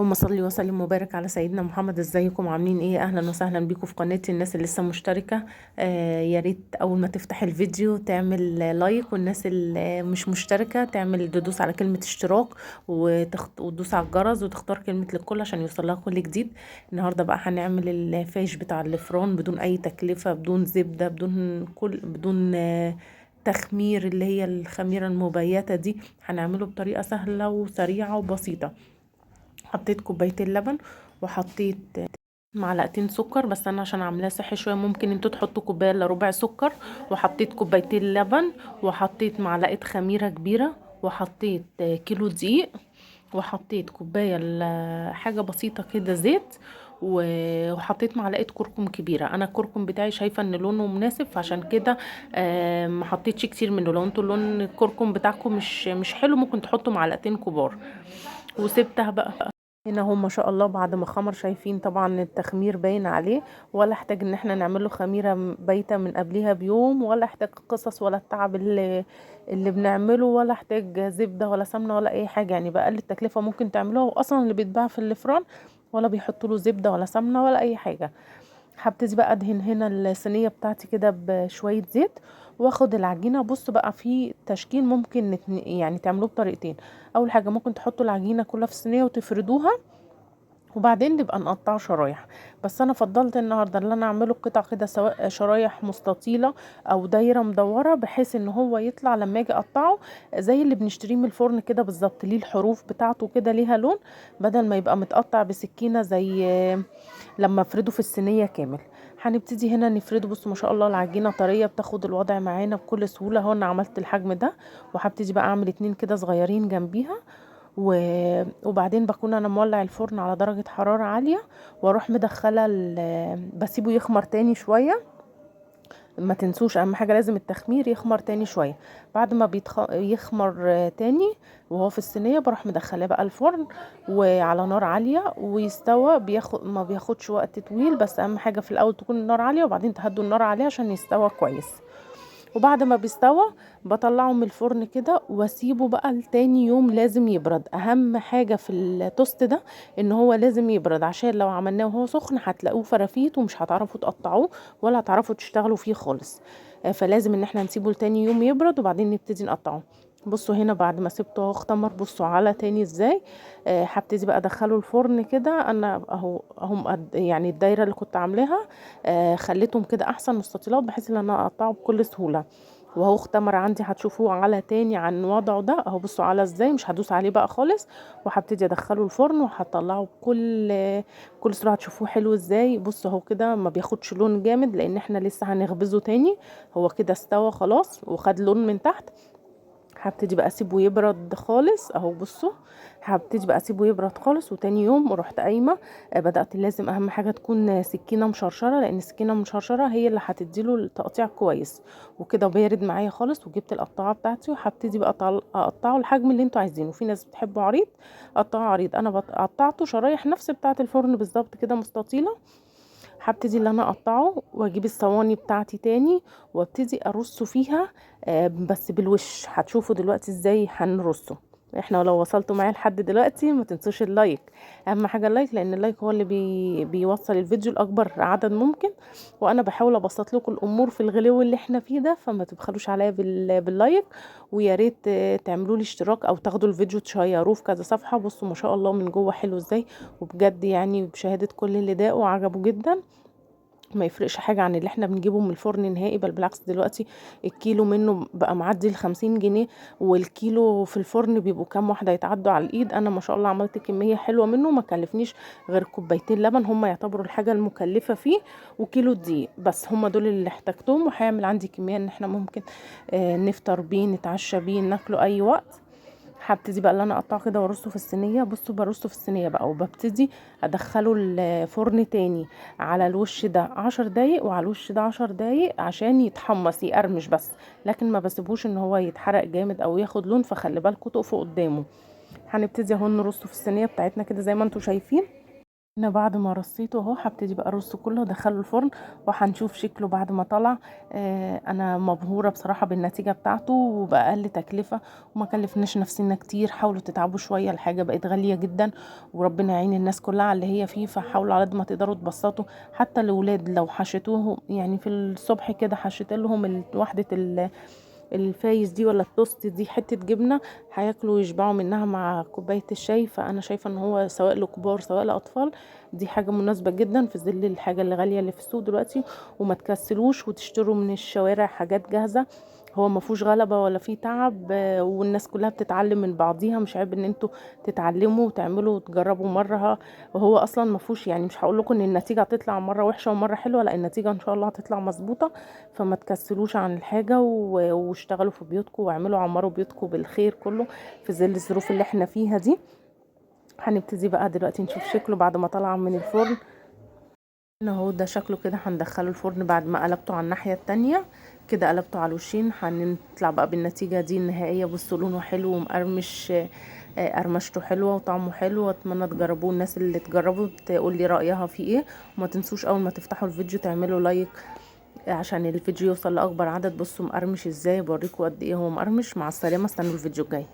اللهم صل وسلم وبارك على سيدنا محمد. ازيكم عاملين ايه؟ اهلا وسهلا بيكم في قناتي. الناس اللي لسه مشتركه يا ريت اول ما تفتح الفيديو تعمل لايك، والناس اللي مش مشتركه تدوس على كلمه اشتراك وتدوس على الجرس وتختار كلمه للكل عشان يوصلها كل جديد. النهارده بقى هنعمل الفاش بتاع الفران بدون اي تكلفه، بدون زبده، بدون تخمير، اللي هي الخميره المبيته دي. هنعمله بطريقه سهله وسريعه وبسيطه. حطيت كوبايتين لبن، وحطيت معلقتين سكر، بس انا عشان عاملاه صحي شويه ممكن انتوا تحطوا كوبايه الا ربع سكر. وحطيت كوبايتين لبن، وحطيت معلقه خميره كبيره، وحطيت كيلو دقيق، وحطيت كوبايه حاجه بسيطه كده زيت، وحطيت معلقه كركم كبيره. انا الكركم بتاعي شايفه ان لونه مناسب، فعشان كده ما حطيتش كتير منه. لو انتوا لون الكركم بتاعكم مش حلو ممكن تحطوا معلقتين كبار. وسبتها بقى. هنا هم ما شاء الله بعد ما خمر، شايفين طبعا التخمير باين عليه، ولا احتاج ان احنا نعمل له خميره بايته من قبلها بيوم، ولا احتاج قصص ولا التعب اللي بنعمله، ولا احتاج زبده ولا سمنه ولا اي حاجه. يعني بقل التكلفه ممكن تعملوها، واصلا اللي بيتباع في الفران ولا بيحطوا له زبده ولا سمنه ولا اي حاجه. هبتدي بقى ادهن هنا الصينيه بتاعتي كده بشويه زيت، واخد العجينه. بص بقى، في تشكيل ممكن يعني تعملوه بطريقتين. اول حاجه ممكن تحطوا العجينه كلها في الصينيه وتفردوها، وبعدين نبقى نقطعه شرايح. بس انا فضلت النهارده اللي انا اعمله قطع كده، سواء شرايح مستطيله او دايره مدوره، بحيث ان هو يطلع لما اجي اقطعه زي اللي بنشتريه من الفرن كده بالظبط، ليه الحروف بتاعته كده ليها لون، بدل ما يبقى متقطع بسكينه زي لما افرده في الصينيه كامل. هنبتدي هنا نفرده. بصوا ما شاء الله العجينه طريه، بتاخد الوضع معانا بكل سهوله. هو انا عملت الحجم ده، وهبتدي بقى اعمل اتنين كده صغيرين جنبيها. وبعدين بكون انا مولع الفرن على درجه حراره عاليه، واروح مدخله بسيبه يخمر تاني شويه. ما تنسوش اهم حاجه لازم التخمير يخمر تاني شويه. بعد ما يخمر تاني وهو في الصينيه، بروح مدخلاه بقى الفرن وعلى نار عاليه ويستوى. ما بياخدش وقت طويل، بس اهم حاجه في الاول تكون النار عاليه، وبعدين تهدوا النار عليه عشان يستوى كويس. وبعد ما بيستوى بطلعه من الفرن كده، واسيبه بقى لتاني يوم. لازم يبرد، اهم حاجة في التوست ده ان هو لازم يبرد، عشان لو عملناه وهو سخن هتلاقوه فرافيت ومش هتعرفوا تقطعوه ولا هتعرفوا تشتغلوا فيه خالص. فلازم ان احنا نسيبه لتاني يوم يبرد، وبعدين نبتدي نقطعه. بصوا هنا بعد ما سبته اهو اختمر، بصوا على تاني ازاي. هبتدي بقى ادخله الفرن كده. انا اهو يعني الدايره اللي كنت عاملاها خليتهم كده احسن مستطيلات، بحيث ان انا اقطعه بكل سهوله. وهو اختمر عندي، هتشوفوه على تاني عن وضعه ده اهو. بصوا على ازاي، مش هدوس عليه بقى خالص. وهبتدي ادخله الفرن وهطلعه بكل سرعه. هتشوفوه حلو ازاي. بصوا اهو كده ما بياخدش لون جامد، لان احنا لسه هنخبزه تاني. هو كده استوى خلاص وخد لون من تحت. هبتدي بقى اسيبه يبرد خالص اهو. بصوا هبتدي بقى اسيبه يبرد خالص، وتاني يوم رحت قايمه بدات. لازم اهم حاجه تكون سكينه مشرشره، لان السكينه المشرشره هي اللي هتديله التقطيع كويس. وكده بارد معايا خالص، وجبت القطاعه بتاعتي، وهبتدي بقى اقطعه الحجم اللي انتوا عايزينه. في ناس بتحبه عريض، قطعه عريض. انا قطعته شرايح نفس بتاعه الفرن بالظبط كده مستطيله. هبتدي اللي انا اقطعه، واجيب الصواني بتاعتي تاني، وابتدي ارصه فيها. بس بالوش هتشوفوا دلوقتي ازاي هنرصه. احنا لو وصلتوا معايا لحد دلوقتي ما تنسوش اللايك. اهم حاجه اللايك، لان اللايك هو اللي بيوصل الفيديو لاكبر عدد ممكن. وانا بحاول ابسط لكم الامور في الغلو اللي احنا فيه ده، فما تبخلوش عليا باللايك. ويا ريت تعملوا لي اشتراك، او تاخدوا الفيديو تشيروه في كذا صفحه. بصوا ما شاء الله من جوه حلو ازاي. وبجد يعني بشهاده كل اللي داقوا عجبه جدا. ما يفرقش حاجة عن اللي احنا بنجيبه من الفرن نهائي، بل بالعكس دلوقتي الكيلو منه بقى معدي ال50 جنيه. والكيلو في الفرن بيبقوا كام واحدة يتعدوا على الايد. انا ما شاء الله عملت كمية حلوة منه، ما كلفنيش غير كوبايتين لبن، هم يعتبروا الحاجة المكلفة فيه، وكيلو دقيق. بس هم دول اللي احتاجتهم، وهيعمل عندي كمية ان احنا ممكن نفطر بيه، نتعشى بيه، ناكله اي وقت. هبتدي بقى اللي انا اقطعه كده وارصه في الصينيه. بصوا برصه في الصينيه بقى، وببتدي ادخله الفرن تاني على الوش ده 10 دقايق، وعلى الوش ده 10 دقايق، عشان يتحمص يقرمش بس. لكن ما بسيبوش ان هو يتحرق جامد او ياخد لون، فخلي بالكوا تقفوا قدامه. هنبتدي اهو نرصه في الصينيه بتاعتنا كده زي ما انتم شايفين. هنا بعد ما رصيته اهو هبتدي بقى ارصه كله ادخله الفرن وهنشوف شكله بعد ما طلع. انا مبهوره بصراحه بالنتيجه بتاعته وباقل تكلفه وما كلفناش نفسنا كتير. حاولوا تتعبوا شويه، الحاجه بقت غاليه جدا وربنا يعين الناس كلها على اللي هي فيه، فحاولوا على قد ما تقدروا تبسطوا. حتى الاولاد لو حشيتوهم يعني في الصبح كده حشيت لهم وحده الفايز دي ولا التوست دي حتة جبنة، هياكلوا ويشبعوا منها مع كوباية الشاي. فأنا شايفة ان هو سواء لكبار سواء لأطفال دي حاجة مناسبة جدا في ظل الحاجة اللي غالية اللي في السوق دلوقتي. وما تكسلوش وتشتروا من الشوارع حاجات جاهزة، هو ما فيهوش غلبة ولا فيه تعب. والناس كلها بتتعلم من بعضيها، مش عيب ان انتوا تتعلموا وتعملوا وتجربوا مرة. وهو اصلا ما فيهوش يعني، مش هقول لكم ان النتيجة هتطلع مرة وحشة ومرة حلوة، لا النتيجة ان شاء الله هتطلع مظبوطة. فما تكسلوش عن الحاجة واشتغلوا في بيوتكم واعملوا عمروا بيوتكم بالخير كله في ظل الظروف اللي احنا فيها دي. هنبتدي بقى دلوقتي نشوف شكله بعد ما طلع من الفرن. هنا اهو ده شكله كده، هندخله الفرن بعد ما قلبته على الناحية التانية. كده قلبته على الوشين، هنطلع بقى بالنتيجة دي النهائية. بصوا لونه حلو ومقرمش، قرمشته حلوة وطعمه حلو. اتمنى تجربوه، الناس اللي تجربوا تقول لي رأيها فيه ايه. وما تنسوش اول ما تفتحوا الفيديو تعملوا لايك عشان الفيديو يوصل لاكبر عدد. بصوا مقرمش ازاي، بوريكم قد ايه هو مقرمش. مع السلامة، استنوا الفيديو الجاي.